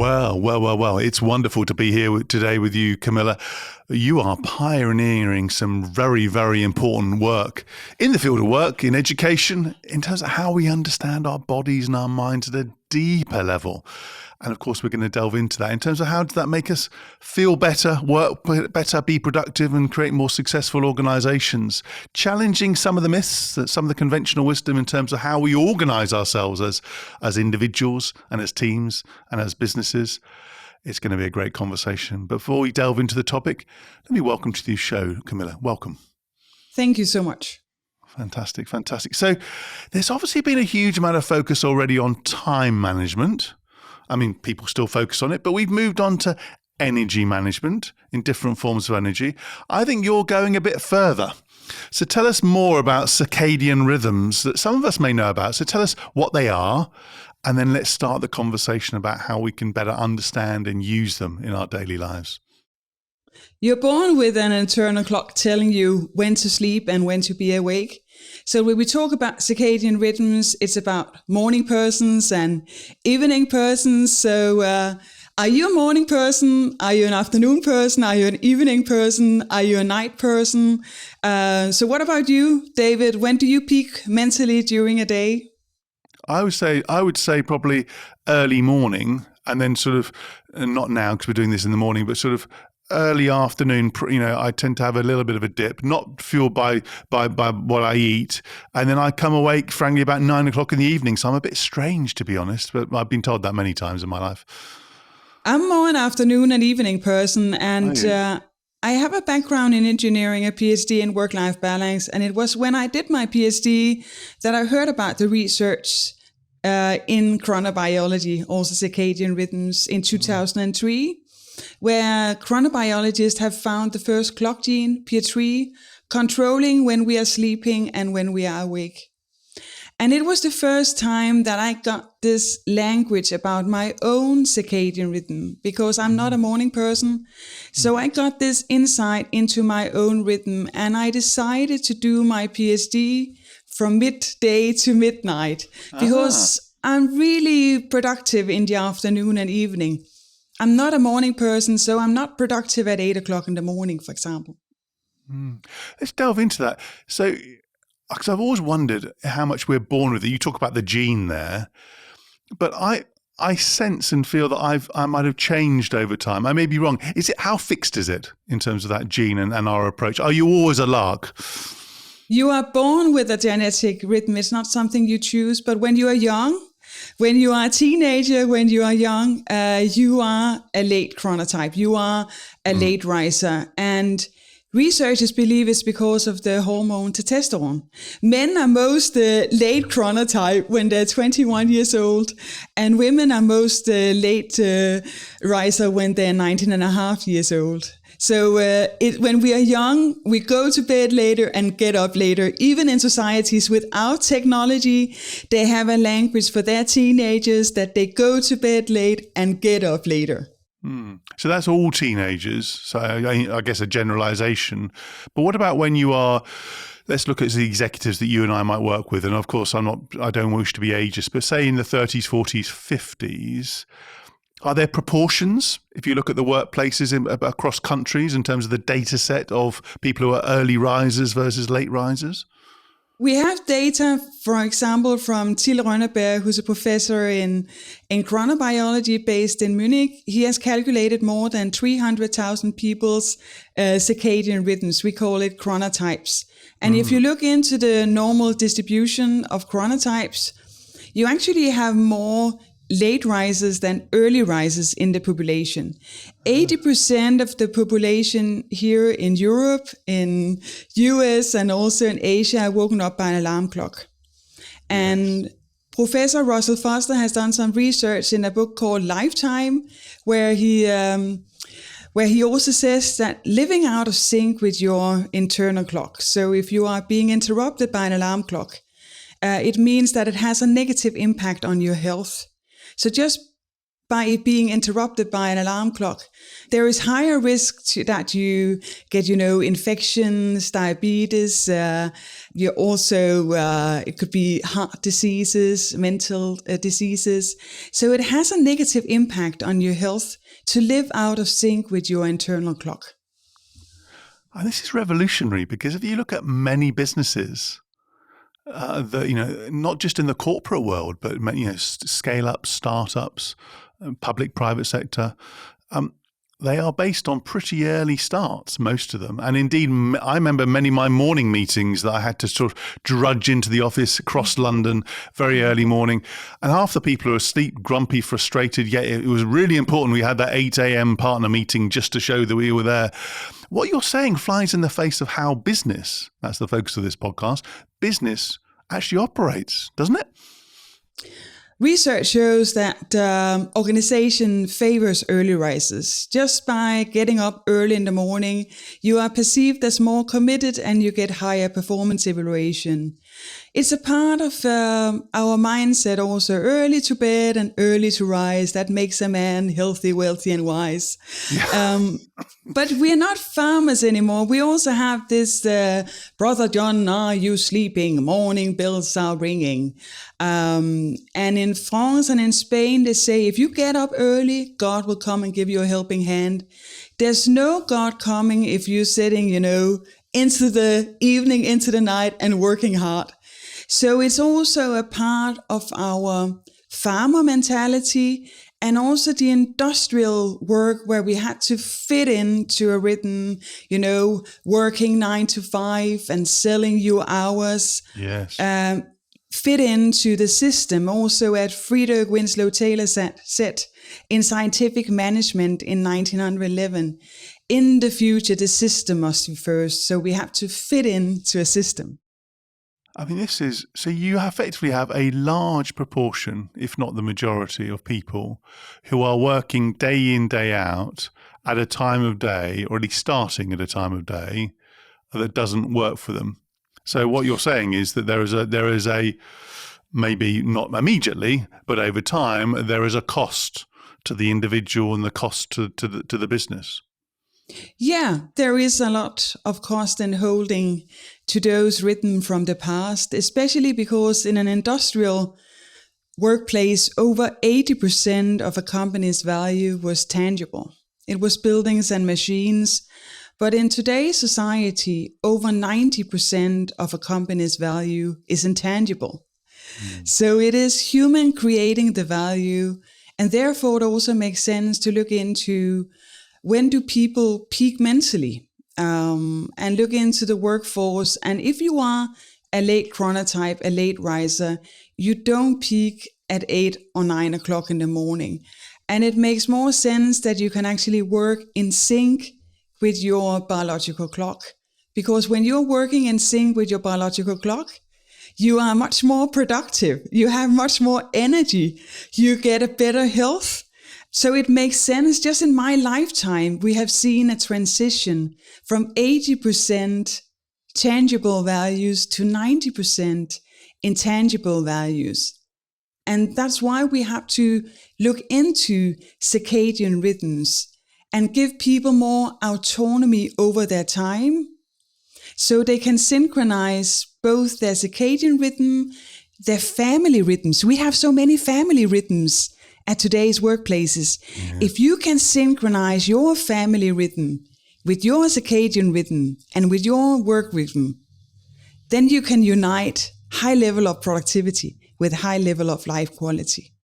Well. It's wonderful to be here today with you, Camilla. You are pioneering some very, very important work in the field of work, in education, in terms of how we understand our bodies and our minds at a deeper level. And of course, we're going to delve into that in terms of how does that make us feel better, work better, be productive, and create more successful organizations, challenging some of the myths, some of the conventional wisdom in terms of how we organize ourselves as individuals and as teams and as businesses. It's going to be a great conversation. Before we delve into the topic, let me welcome to the show, Camilla. Welcome. Thank you so much. Fantastic. So there's obviously been a huge amount of focus already on time management. I mean, people still focus on it, but we've moved on to energy management in different forms of energy. I think you're going a bit further. So tell us more about circadian rhythms that some of us may know about. So tell us what they are, and then let's start the conversation about how we can better understand and use them in our daily lives. You're born with an internal clock telling you when to sleep and when to be awake. So when we talk about circadian rhythms, it's about morning persons and evening persons. So are you a morning person? Are you an afternoon person? Are you an evening person? Are you a night person? So what about you, David? When do you peak mentally during a day? I would say probably early morning, and then sort of, not now because we're doing this in the morning, but sort of early afternoon. I tend to have a little bit of a dip, not fueled by what I eat, and then I come awake, frankly, about 9 o'clock in the evening. So I'm a bit strange, to be honest, but I've been told that many times in my life. I'm more an afternoon and evening person, and I have a background in engineering, a PhD in work-life balance, and it was when I did my PhD that I heard about the research in chronobiology, also circadian rhythms, in 2003, where chronobiologists have found the first clock gene, P3, controlling when we are sleeping and when we are awake. And it was the first time that I got this language about my own circadian rhythm, because I'm not a morning person. So I got this insight into my own rhythm, and I decided to do my PhD from midday to midnight, because I'm really productive in the afternoon and evening. I'm not a morning person, so I'm not productive at 8 o'clock in the morning, for example. Let's delve into that. So, because I've always wondered how much we're born with it. You talk about the gene there, but I sense and feel that I might have changed over time. I may be wrong. How fixed is it in terms of that gene and our approach? Are you always a lark? You are born with a genetic rhythm. It's not something you choose, but when you are young, when you are a teenager, when you are young, you are a late chronotype. You are a late riser. And researchers believe it's because of the hormone testosterone. Men are most late chronotype when they're 21 years old, and women are most late riser when they're 19 and a half years old. So when we are young, we go to bed later and get up later. Even in societies without technology, they have a language for their teenagers that they go to bed late and get up later. So that's all teenagers. So I guess a generalization. But what about when you are, let's look at the executives that you and I might work with. And of course, I don't wish to be ageist, but say in the 30s, 40s, 50s, are there proportions, if you look at the workplaces across countries in terms of the data set of people who are early risers versus late risers? We have data, for example, from Till Rönneberg, who's a professor in chronobiology based in Munich. He has calculated more than 300,000 people's circadian rhythms. We call it chronotypes. And if you look into the normal distribution of chronotypes, you actually have more late risers than early risers in the population. 80% of the population here in Europe, in US, and also in Asia are woken up by an alarm clock. And Professor Russell Foster has done some research in a book called Lifetime, where he also says that living out of sync with your internal clock. So if you are being interrupted by an alarm clock, it means that it has a negative impact on your health. So just by being interrupted by an alarm clock. There is higher risk that you get, infections, diabetes. You also, it could be heart diseases, mental diseases. So it has a negative impact on your health to live out of sync with your internal clock. And this is revolutionary, because if you look at many businesses, not just in the corporate world, but scale-ups, startups, public-private sector, they are based on pretty early starts, most of them. And indeed, I remember many of my morning meetings that I had to sort of drudge into the office across London very early morning. And half the people are asleep, grumpy, frustrated, yet it was really important we had that 8 a.m. partner meeting just to show that we were there. What you're saying flies in the face of how business, that's the focus of this podcast, business actually operates, doesn't it? Research shows that organization favors early risers. Just by getting up early in the morning, you are perceived as more committed and you get higher performance evaluation. It's a part of our mindset also, early to bed and early to rise. That makes a man healthy, wealthy, and wise. But we're not farmers anymore. We also have this, Brother John, are you sleeping? Morning bells are ringing. And in France and in Spain, they say, if you get up early, God will come and give you a helping hand. There's no God coming if you're sitting, into the evening, into the night and working hard. So it's also a part of our farmer mentality and also the industrial work where we had to fit into a rhythm, working 9 to 5 and selling your hours. Yes. Fit into the system. Also at Friedrich Winslow Taylor said in Scientific Management in 1911, in the future, the system must be first. So we have to fit into a system. I mean, so you effectively have a large proportion, if not the majority of people who are working day in, day out at a time of day, or at least starting at a time of day that doesn't work for them. So what you're saying is that there is a maybe not immediately, but over time, there is a cost to the individual and the cost to the business. Yeah, there is a lot of cost in holding to those written from the past, especially because in an industrial workplace, over 80% of a company's value was tangible. It was buildings and machines. But in today's society, over 90% of a company's value is intangible. So it is human creating the value. And therefore, it also makes sense to look into when do people peak mentally, and look into the workforce. And if you are a late chronotype, a late riser, you don't peak at 8 or 9 o'clock in the morning. And it makes more sense that you can actually work in sync with your biological clock. Because when you're working in sync with your biological clock, you are much more productive. You have much more energy. You get a better health. So it makes sense. Just in my lifetime, we have seen a transition from 80% tangible values to 90% intangible values. And that's why we have to look into circadian rhythms and give people more autonomy over their time so they can synchronize both their circadian rhythm, their family rhythms. We have so many family rhythms at today's workplaces. Yeah. If you can synchronize your family rhythm with your circadian rhythm and with your work rhythm, then you can unite high level of productivity with high level of life quality.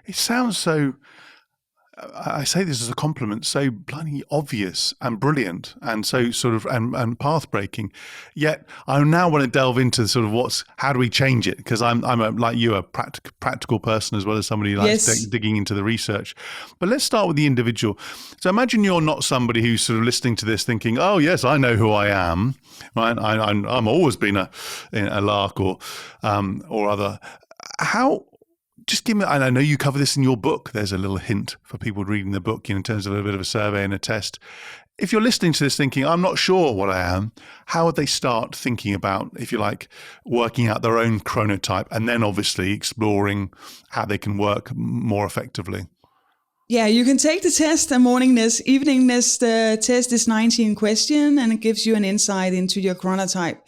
It sounds so, I say this as a compliment, so bloody obvious and brilliant and so sort of, and path breaking. Yet I now want to delve into sort of how do we change it? Because I'm like you, a practical person as well as somebody who likes digging into the research. But let's start with the individual. So imagine you're not somebody who's sort of listening to this thinking, oh yes, I know who I am, right? I'm always been a lark or other. How just give me, and I know you cover this in your book. There's a little hint for people reading the book, in terms of a bit of a survey and a test. If you're listening to this thinking, I'm not sure what I am, how would they start thinking about, if you like, working out their own chronotype, and then obviously exploring how they can work more effectively? Yeah, you can take the test, a morningness, eveningness. The test is 19 questions, and it gives you an insight into your chronotype.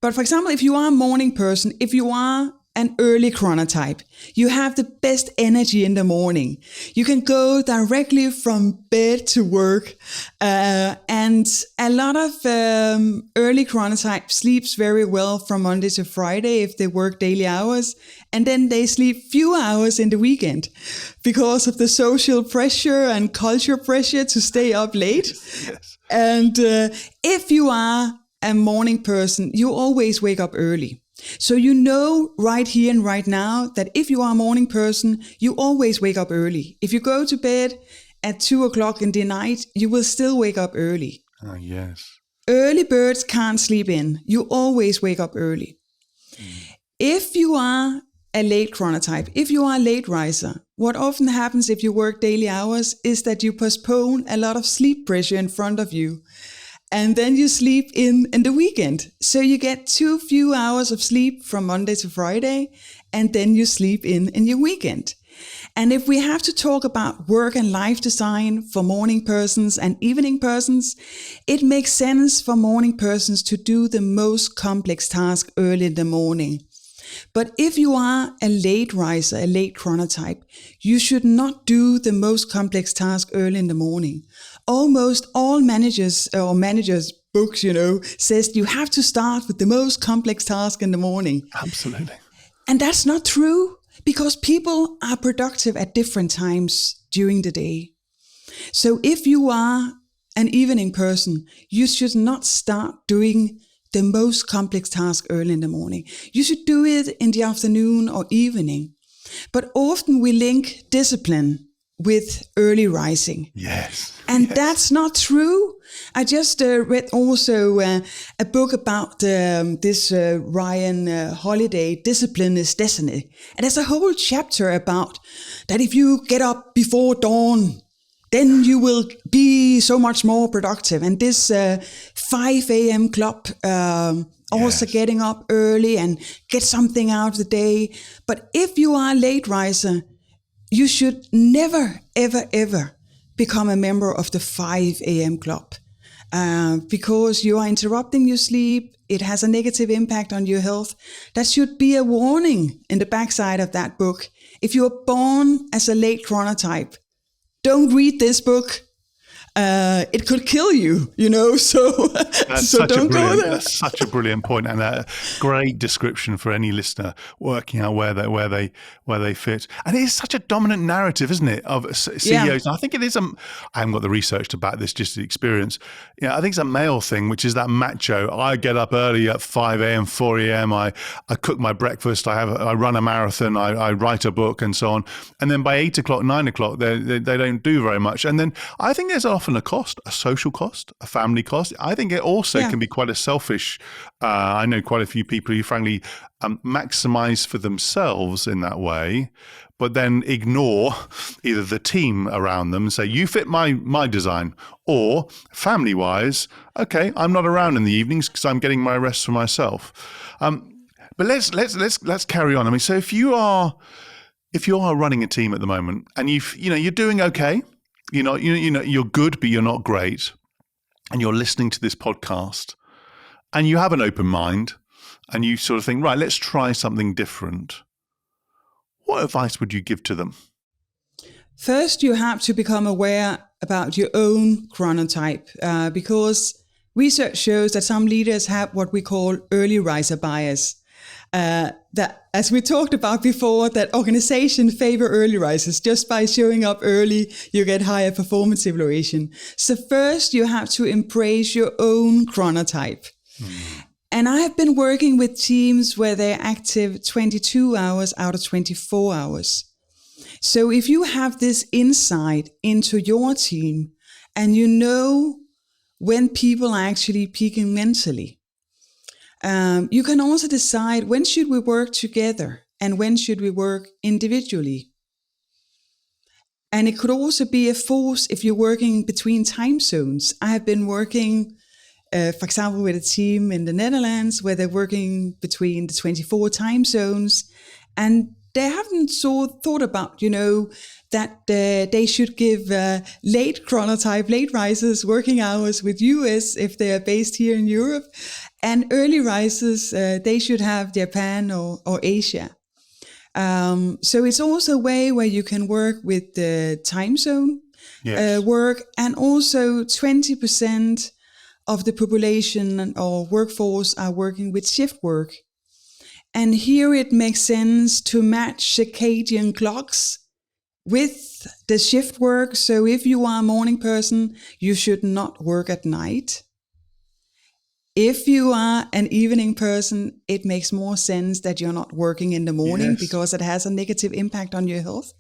But for example, if you are a morning person, if you are an early chronotype, you have the best energy in the morning. You can go directly from bed to work. And a lot of early chronotype sleeps very well from Monday to Friday if they work daily hours. And then they sleep few hours in the weekend because of the social pressure and culture pressure to stay up late. Yes. And if you are a morning person, you always wake up early. So you know right here and right now that if you are a morning person, you always wake up early. If you go to bed at 2 o'clock in the night, you will still wake up early. Oh, yes. Early birds can't sleep in. You always wake up early. If you are a late chronotype, if you are a late riser, what often happens if you work daily hours is that you postpone a lot of sleep pressure in front of you. And then you sleep in the weekend. So you get too few hours of sleep from Monday to Friday, and then you sleep in your weekend. And if we have to talk about work and life design for morning persons and evening persons, it makes sense for morning persons to do the most complex task early in the morning. But if you are a late riser, a late chronotype, you should not do the most complex task early in the morning. Almost all managers books, says you have to start with the most complex task in the morning. Absolutely. And that's not true, because people are productive at different times during the day. So if you are an evening person, you should not start doing the most complex task early in the morning. You should do it in the afternoon or evening. But often we link discipline with early rising. Yes. And yes. That's not true. I just read also a book about this Ryan Holiday, Discipline is Destiny. And there's a whole chapter about that if you get up before dawn, then you will be so much more productive. And this 5 a.m. club, also getting up early and get something out of the day. But if you are a late riser, you should never, ever, ever become a member of the 5 a.m. club because you are interrupting your sleep. It has a negative impact on your health. That should be a warning in the backside of that book. If you are born as a late chronotype, don't read this book. It could kill you, so don't go there. That's such a brilliant point, and a great description for any listener working out where they fit. And it is such a dominant narrative, isn't it, of CEOs? Yeah. And I think it is I haven't got the research to back this, just the experience. I think it's a male thing, which is that macho. I get up early at 5 a.m., 4 a.m. I cook my breakfast. I run a marathon. I write a book, and so on. And then by 8 o'clock, 9 o'clock, they don't do very much. And then I think there's often a cost, a social cost, a family cost. I think it also can be quite a selfish. I know quite a few people who frankly maximize for themselves in that way, but then ignore either the team around them and say, you fit my design, or family wise, okay, I'm not around in the evenings because I'm getting my rest for myself. But let's carry on. I mean, so if you are running a team at the moment and you're doing okay, you're good, but you're not great, and you're listening to this podcast, and you have an open mind, and you sort of think, right, let's try something different. What advice would you give to them? First, you have to become aware about your own chronotype, because research shows that some leaders have what we call early riser bias. That, as we talked about before, that organizations favor early risers. Just by showing up early, you get higher performance evaluation. So first, you have to embrace your own chronotype. And I have been working with teams where they're active 22 hours out of 24 hours. So if you have this insight into your team and you know when people are actually peaking mentally, you can also decide when should we work together and when should we work individually? And it could also be a force if you're working between time zones. I have been working, for example, with a team in the Netherlands where they're working between the 24 time zones, and they haven't thought about, that they should give late chronotype, late risers working hours with US if they are based here in Europe, and early risers, they should have Japan or Asia. So it's also a way where you can work with the time zone work, and also 20% of the population or workforce are working with shift work. And here it makes sense to match circadian clocks with the shift work. So if you are a morning person, you should not work at night. If you are an evening person, it makes more sense that you're not working in the morning because it has a negative impact on your health.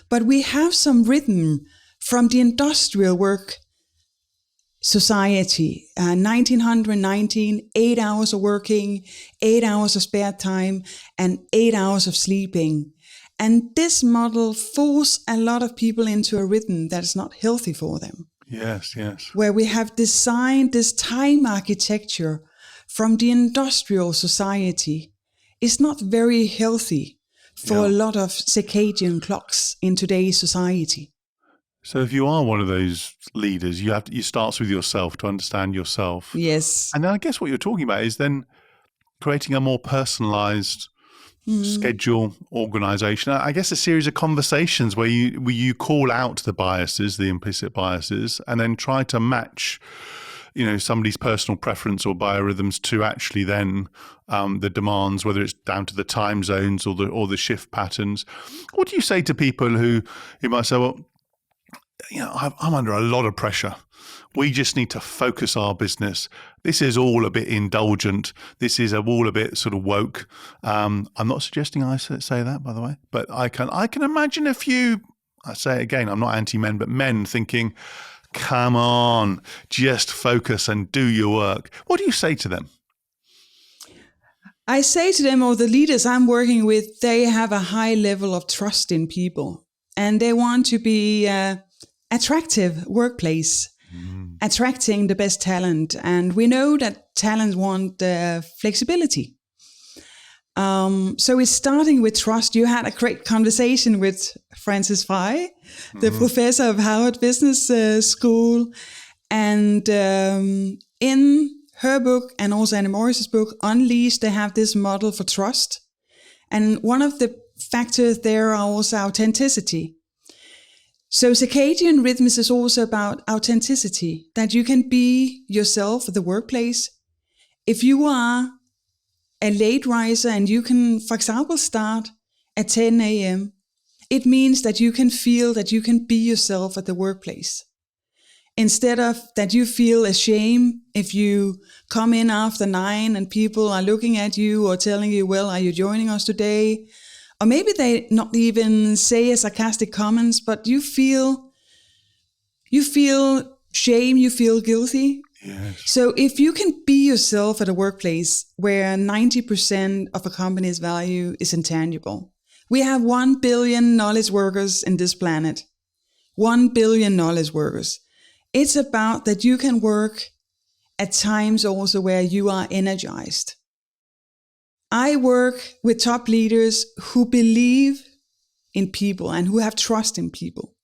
But we have some rhythm from the industrial work society, 1919, 8 hours of working, 8 hours of spare time, and 8 hours of sleeping. And this model forces a lot of people into a rhythm that is not healthy for them. Yes. Where we have designed this time architecture from the industrial society is not very healthy for a lot of circadian clocks in today's society. So if you are one of those leaders, you start with yourself to understand yourself. Yes. And then I guess what you're talking about is then creating a more personalized schedule, organization. I guess a series of conversations where you call out the biases, the implicit biases, and then try to match, somebody's personal preference or biorhythms to actually then the demands, whether it's down to the time zones or the shift patterns. What do you say to people who might say, well, I'm under a lot of pressure. We just need to focus our business. This is all a bit indulgent. This is all a bit sort of woke. I'm not suggesting I say that, by the way, but I can imagine a few, I say it again, I'm not anti-men, but men thinking, come on, just focus and do your work. What do you say to them? I say to them, or the leaders I'm working with, they have a high level of trust in people, and they want to be attractive workplace, attracting the best talent. And we know that talent want flexibility. So it's starting with trust. You had a great conversation with Frances Fry, the professor of Harvard Business School. And in her book and also Annie Morris's book, Unleashed, they have this model for trust. And one of the factors there are also authenticity. So circadian rhythms is also about authenticity, that you can be yourself at the workplace. If you are a late riser and you can, for example, start at 10 a.m., it means that you can feel that you can be yourself at the workplace. Instead of that you feel ashamed if you come in after 9 and people are looking at you or telling you, well, are you joining us today? Or maybe they not even say a sarcastic comments, but you feel shame, you feel guilty. Yes. So if you can be yourself at a workplace where 90% of a company's value is intangible. We have 1 billion knowledge workers in this planet. 1 billion knowledge workers. It's about that you can work at times also where you are energized. I work with top leaders who believe in people and who have trust in people.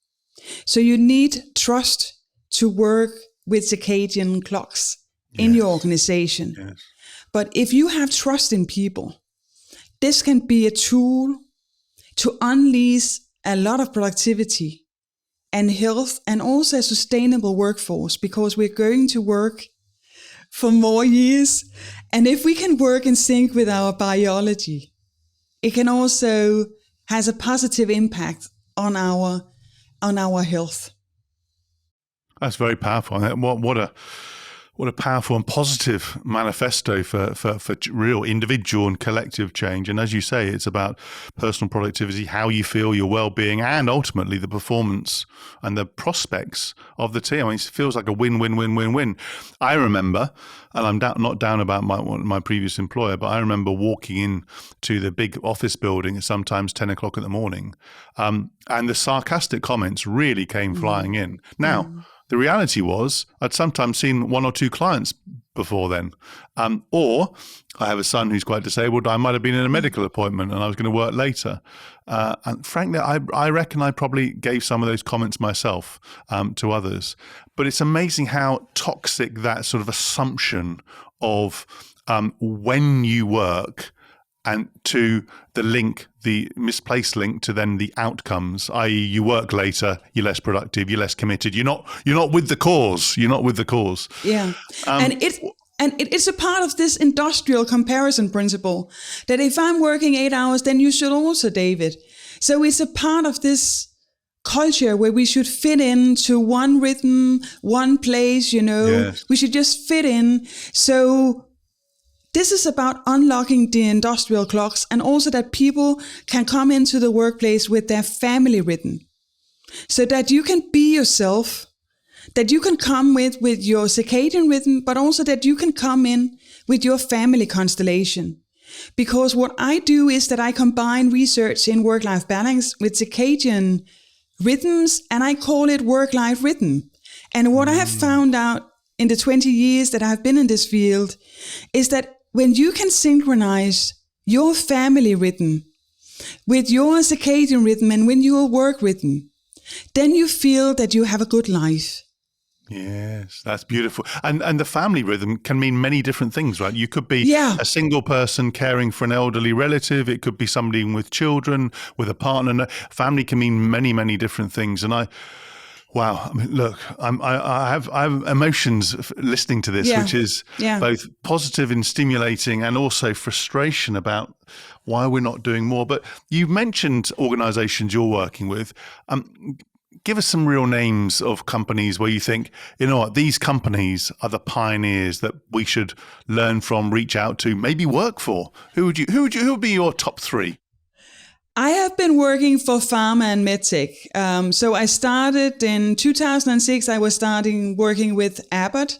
So you need trust to work with circadian clocks in your organization. Yes. But if you have trust in people, this can be a tool to unleash a lot of productivity and health and also a sustainable workforce, because we're going to work for more years. And if we can work in sync with our biology, it can also has a positive impact on our health. That's very powerful. What What a powerful and positive manifesto for real individual and collective change. And as you say, it's about personal productivity, how you feel, your well-being, and ultimately the performance and the prospects of the team. I mean, it feels like a win-win-win-win-win. I remember, and I'm not down about my previous employer, but I remember walking in to the big office building at sometimes 10 o'clock in the morning, and the sarcastic comments really came flying in. Now, the reality was I'd sometimes seen one or two clients before then. Or I have a son who's quite disabled. I might have been in a medical appointment and I was going to work later. And frankly, I reckon I probably gave some of those comments myself to others. But it's amazing how toxic that sort of assumption of when you work and to the misplaced link to then the outcomes, i.e. you work later, you're less productive, you're less committed, you're not with the cause. You're not with the cause. Yeah. And it's a part of this industrial comparison principle that if I'm working 8 hours, then you should also, David. So it's a part of this culture where we should fit into one rhythm, one place, Yes. We should just fit in. So this is about unlocking the industrial clocks and also that people can come into the workplace with their family rhythm so that you can be yourself, that you can come with your circadian rhythm, but also that you can come in with your family constellation. Because what I do is that I combine research in work-life balance with circadian rhythms, and I call it work-life rhythm. And what I have found out in the 20 years that I've been in this field is that when you can synchronize your family rhythm with your circadian rhythm and with your work rhythm, then you feel that you have a good life. Yes, that's beautiful. And the family rhythm can mean many different things, right? You could be a single person caring for an elderly relative. It could be somebody with children, with a partner. Family can mean many, many different things. And wow. I mean, look, I have emotions listening to this, which is both positive and stimulating and also frustration about why we're not doing more. But you mentioned organizations you're working with. Give us some real names of companies where you think, you know what, these companies are the pioneers that we should learn from, reach out to, maybe work for. Who would be your top three? I have been working for pharma and medtech. So I started in 2006. I was working with Abbott.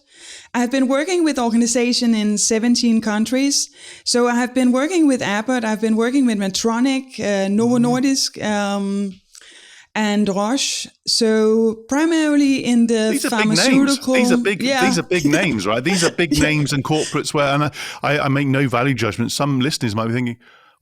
I have been working with organization in 17 countries. So I have been working with Abbott. I've been working with Medtronic, Novo Nordisk, and Roche. So primarily in the pharmaceutical. These are big names, right? These are big names and corporates where, and I make no value judgment. Some listeners might be thinking,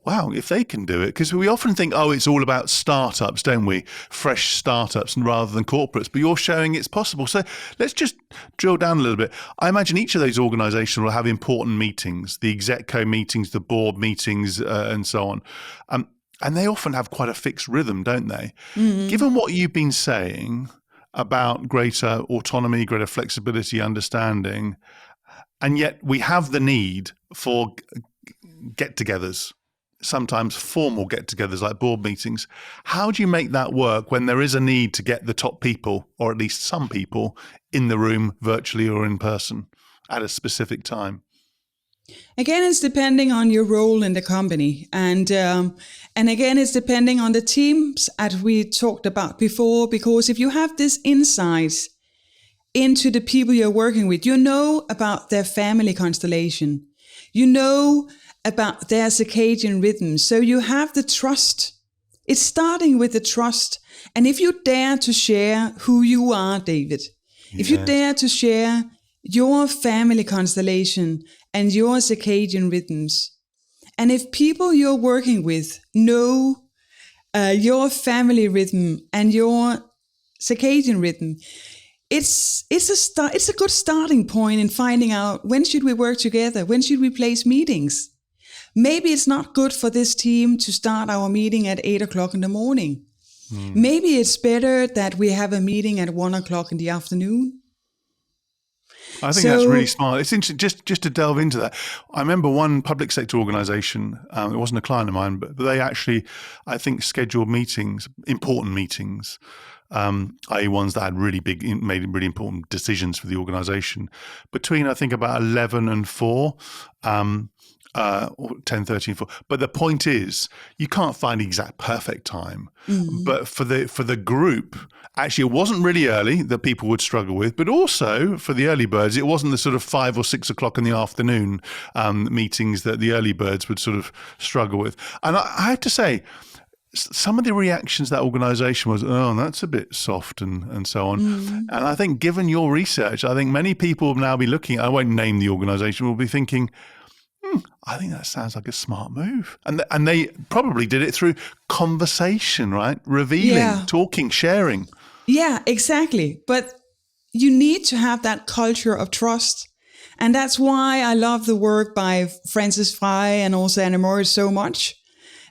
wow, if they can do it, because we often think, oh, it's all about startups, don't we? Fresh startups rather than corporates, but you're showing it's possible. So let's just drill down a little bit. I imagine each of those organizations will have important meetings, the execo meetings, the board meetings, and so on. And they often have quite a fixed rhythm, don't they? Mm-hmm. Given what you've been saying about greater autonomy, greater flexibility, understanding, and yet we have the need for get-togethers, sometimes formal get-togethers like board meetings. How do you make that work when there is a need to get the top people, or at least some people, in the room virtually or in person at a specific time? Again, it's depending on your role in the company. And again, it's depending on the teams as we talked about before, because if you have this insight into the people you're working with, you know about their family constellation, you know about their circadian rhythms. So you have the trust. It's starting with the trust. And if you dare to share who you are, David, if you dare to share your family constellation and your circadian rhythms, and if people you're working with know your family rhythm and your circadian rhythm, it's a good starting point in finding out when should we work together, when should we place meetings. Maybe it's not good for this team to start our meeting at 8 o'clock in the morning. Maybe it's better that we have a meeting at 1 o'clock in the afternoon. I think that's really smart. It's interesting, just to delve into that. I remember one public sector organisation, it wasn't a client of mine, but they actually, I think, scheduled meetings, important meetings, i.e. ones that had made really important decisions for the organisation, between, I think, about 11 and 4, or 10:30 and 4. But the point is, you can't find the exact perfect time. But for the group, actually, it wasn't really early that people would struggle with, but also for the early birds, it wasn't the sort of 5 or 6 o'clock in the afternoon meetings that the early birds would sort of struggle with. And I have to say, some of the reactions that organisation was, oh, that's a bit soft and so on. And I think, given your research, I think many people will now be looking, I won't name the organisation, will be thinking, I think that sounds like a smart move. And they probably did it through conversation, right? Revealing, talking, sharing. Yeah, exactly. But you need to have that culture of trust. And that's why I love the work by Francis Fry and also Anna Morris so much.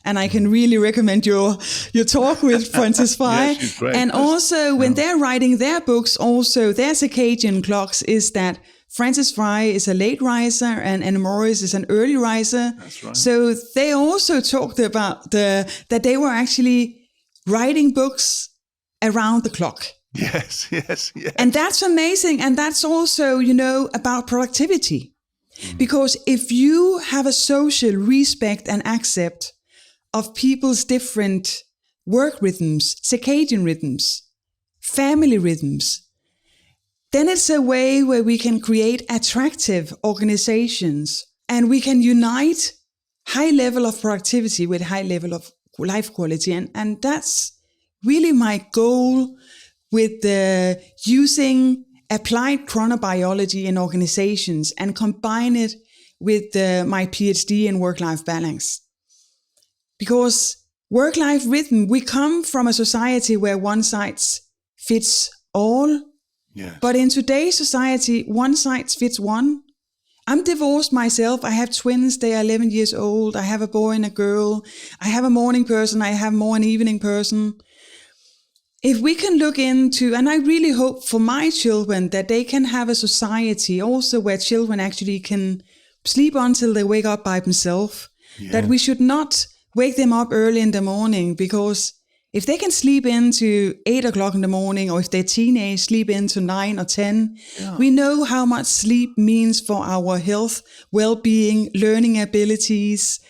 And I can really recommend your talk with Francis Fry. Yeah, she's great. And also when they're writing their books, also their circadian clocks is that Francis Fry is a late riser and Anna Morris is an early riser. That's right. So they also talked about that they were actually writing books around the clock. Yes. And that's amazing. And that's also, about productivity. Because if you have a social respect and accept of people's different work rhythms, circadian rhythms, family rhythms, then it's a way where we can create attractive organizations and we can unite high level of productivity with high level of life quality. And that's really my goal with using applied chronobiology in organizations and combine it with my PhD in work-life balance. Because work-life rhythm, we come from a society where one size fits all. Yes. But in today's society, one size fits one. I'm divorced myself. I have twins. They are 11 years old. I have a boy and a girl. I have a morning person. I have more an evening person. If we can look into, and I really hope for my children that they can have a society also where children actually can sleep until they wake up by themselves, that we should not wake them up early in the morning, because if they can sleep into 8 o'clock in the morning, or if they're teenage, sleep into 9 or 10, we know how much sleep means for our health, well-being, learning abilities.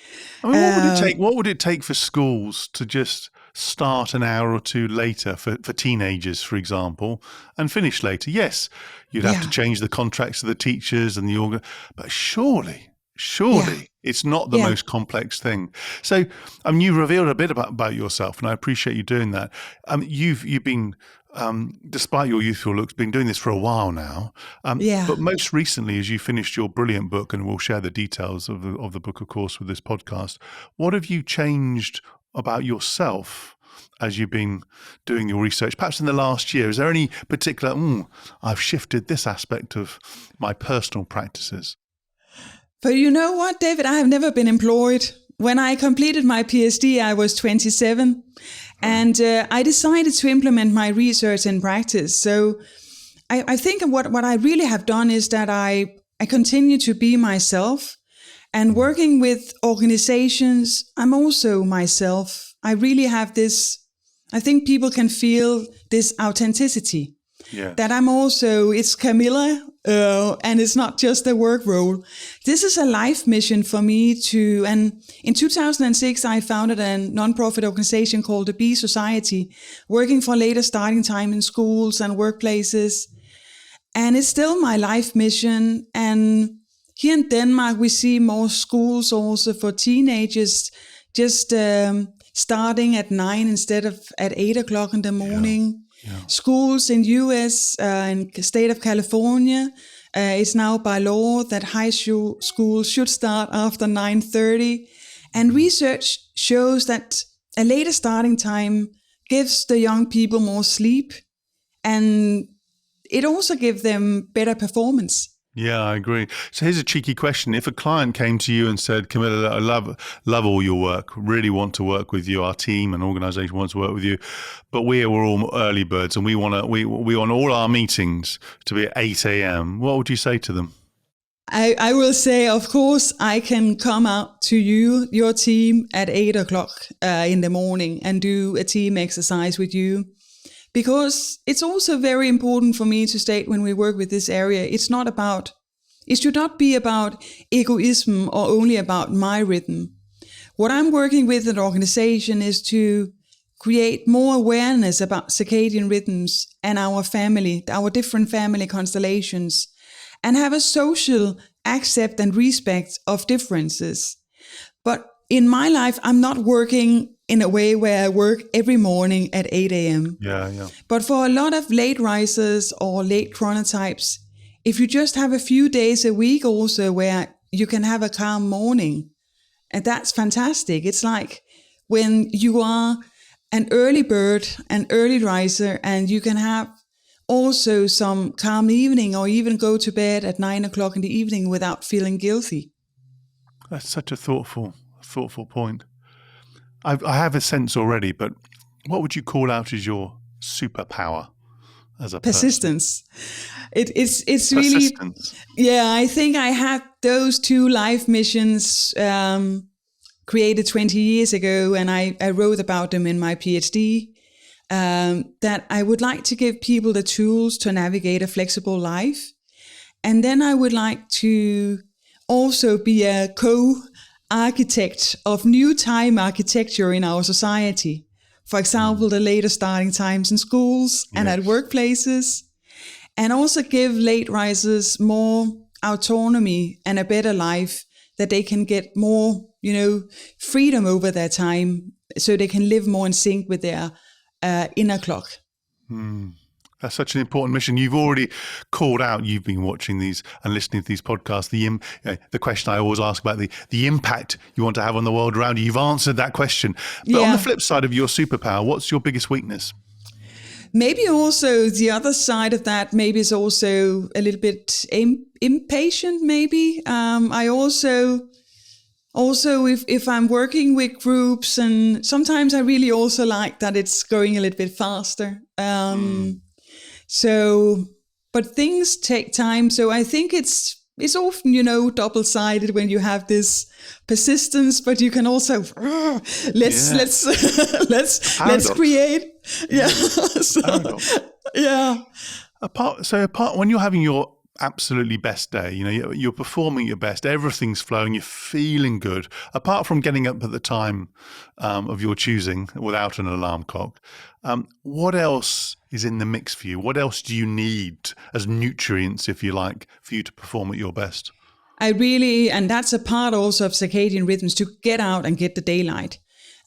I mean, what would it take for schools to just start an hour or two later for teenagers, for example, and finish later? Yes, you'd have to change the contracts of the teachers and the but surely it's not the most complex thing. So, you revealed a bit about yourself, and I appreciate you doing that. You've been, despite your youthful looks, been doing this for a while now. But most recently, as you finished your brilliant book, and we'll share the details of the book, of course, with this podcast, what have you changed about yourself as you've been doing your research, perhaps in the last year? Is there any particular, I've shifted this aspect of my personal practices? But you know what, David? I have never been employed. When I completed my PhD, I was 27, and I decided to implement my research in practice. So I think what I really have done is that I continue to be myself, and working with organizations, I'm also myself. I really have this, I think people can feel this authenticity. Yeah. That I'm also, it's Camilla, and it's not just a work role. This is a life mission for me and in 2006, I founded a nonprofit organization called the Bee Society, working for later starting time in schools and workplaces. And it's still my life mission. And here in Denmark, we see more schools also for teenagers, just starting at 9 instead of at 8 o'clock in the morning. Yeah. Schools in US, in the state of California, it's now by law that high school should start after 9:30. And research shows that a later starting time gives the young people more sleep, and it also gives them better performance. Yeah, I agree. So here's a cheeky question. If a client came to you and said, Camilla, I love all your work, really want to work with you, our team and organization wants to work with you, but we're all early birds and we want all our meetings to be at 8 a.m., what would you say to them? I will say, of course, I can come out to you, your team, at 8 o'clock in the morning and do a team exercise with you. Because it's also very important for me to state when we work with this area, it should not be about egoism or only about my rhythm. What I'm working with in an organization is to create more awareness about circadian rhythms and our different family constellations, and have a social accept and respect of differences. But in my life, I'm not working in a way where I work every morning at 8 a.m. Yeah. But for a lot of late risers or late chronotypes, if you just have a few days a week also where you can have a calm morning, and that's fantastic. It's like when you are an early bird, an early riser, and you can have also some calm evening or even go to bed at 9 o'clock in the evening without feeling guilty. That's such a thoughtful point. I have a sense already, but what would you call out as your superpower as a persistence? It's persistence. Really, yeah. I think I had those 2 life missions created 20 years ago, and I wrote about them in my PhD. That I would like to give people the tools to navigate a flexible life, and then I would like to also be a co-architect of new time architecture in our society. For example, the later starting times in schools and at workplaces, and also give late risers more autonomy and a better life, that they can get more, freedom over their time, so they can live more in sync with their inner clock. That's such an important mission. You've already called out, you've been watching these and listening to these podcasts, the question I always ask about the impact you want to have on the world around you. You've answered that question. But on the flip side of your superpower, what's your biggest weakness? Maybe also the other side of that, maybe is also a little bit impatient, maybe. I also if I'm working with groups, and sometimes I really also like that it's going a little bit faster. So, but things take time. So I think it's often, double-sided when you have this persistence, but you can also let's create. Yeah. Yeah. Apart when you're having your absolutely best day, you're performing your best, everything's flowing, you're feeling good, apart from getting up at the time of your choosing without an alarm clock, what else is in the mix for you? What else do you need as nutrients, if you like, for you to perform at your best? And that's a part also of circadian rhythms, to get out and get the daylight.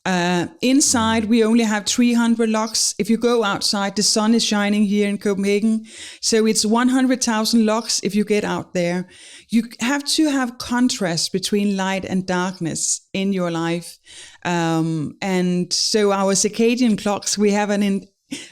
Inside, we only have 300 lux. If you go outside, the sun is shining here in Copenhagen. So it's 100,000 lux if you get out there. You have to have contrast between light and darkness in your life. And so our circadian clocks, we have an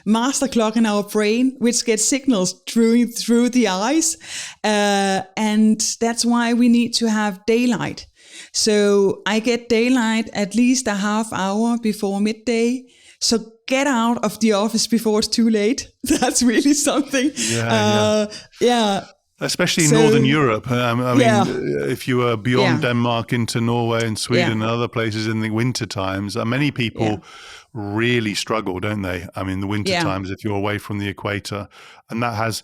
master clock in our brain, which gets signals through the eyes. And that's why we need to have daylight. So I get daylight at least a half hour before midday. So get out of the office before it's too late. That's really something. Yeah. Especially in Northern Europe. If you were beyond Denmark into Norway and Sweden and other places in the winter times, many people really struggle, don't they? The winter times, if you're away from the equator. And that has...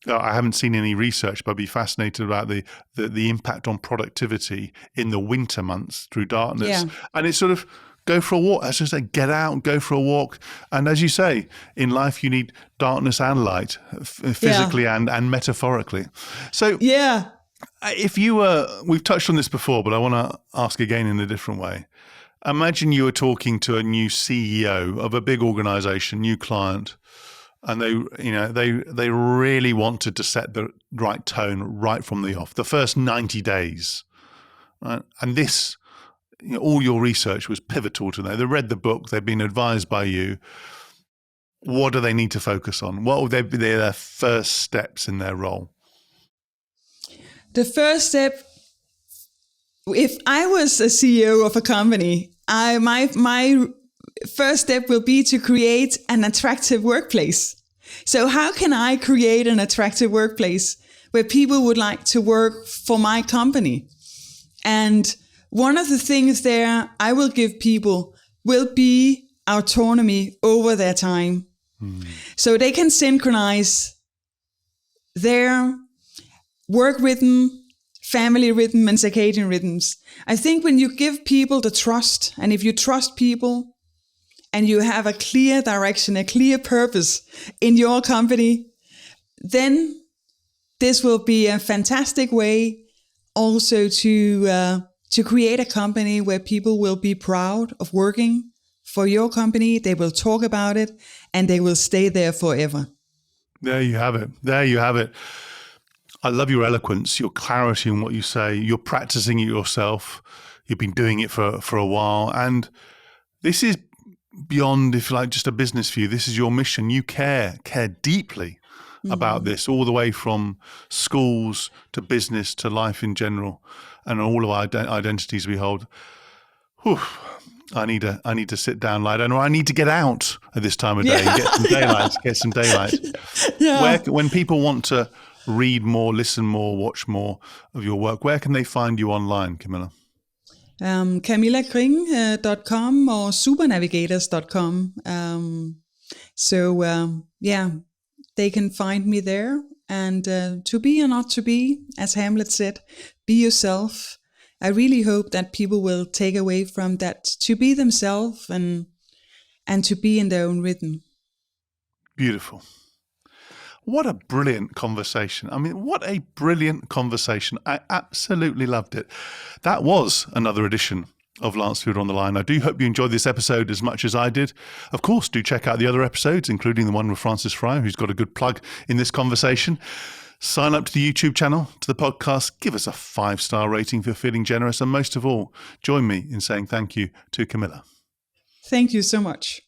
I haven't seen any research, but I'd be fascinated about the impact on productivity in the winter months through darkness. Yeah. And it's sort of go for a walk. As I say, get out and go for a walk. And as you say, in life, you need darkness and light, physically and metaphorically. So if you we've touched on this before, but I want to ask again in a different way. Imagine you were talking to a new CEO of a big organization, new client, and they really wanted to set the right tone right from the off, the first 90 days, right? And this, all your research was pivotal to them. They read the book, they've been advised by you. What do they need to focus on? What would be their first steps in their role? The first step, if I was a CEO of a company, my first step will be to create an attractive workplace. So how can I create an attractive workplace where people would like to work for my company? And one of the things there I will give people will be autonomy over their time. So they can synchronize their work rhythm, family rhythm, and circadian rhythms. I think when you give people the trust, and if you trust people and you have a clear direction, a clear purpose in your company, then this will be a fantastic way also to create a company where people will be proud of working for your company. They will talk about it and they will stay there forever. There you have it. There you have it. I love your eloquence, your clarity in what you say. You're practicing it yourself. You've been doing it for a while. And this is beyond, if you like, just a business for you. This is your mission. You care deeply about this, all the way from schools to business to life in general and all of our identities we hold. Whew. I need to sit down, lie down, or I need to get out at this time of day and get some daylight. Yeah. When people want to read more, listen more, watch more of your work, where can they find you online, Camilla? CamillaKring.com or supernavigators.com. They can find me there. And to be or not to be, as Hamlet said, be yourself. I really hope that people will take away from that to be themselves and to be in their own rhythm. Beautiful. What a brilliant conversation. I mean, what a brilliant conversation. I absolutely loved it. That was another edition of Lancefield on the Line. I do hope you enjoyed this episode as much as I did. Of course, do check out the other episodes, including the one with Francis Fry, who's got a good plug in this conversation. Sign up to the YouTube channel, to the podcast, give us a 5-star rating if you're feeling generous, and most of all, join me in saying thank you to Camilla. Thank you so much.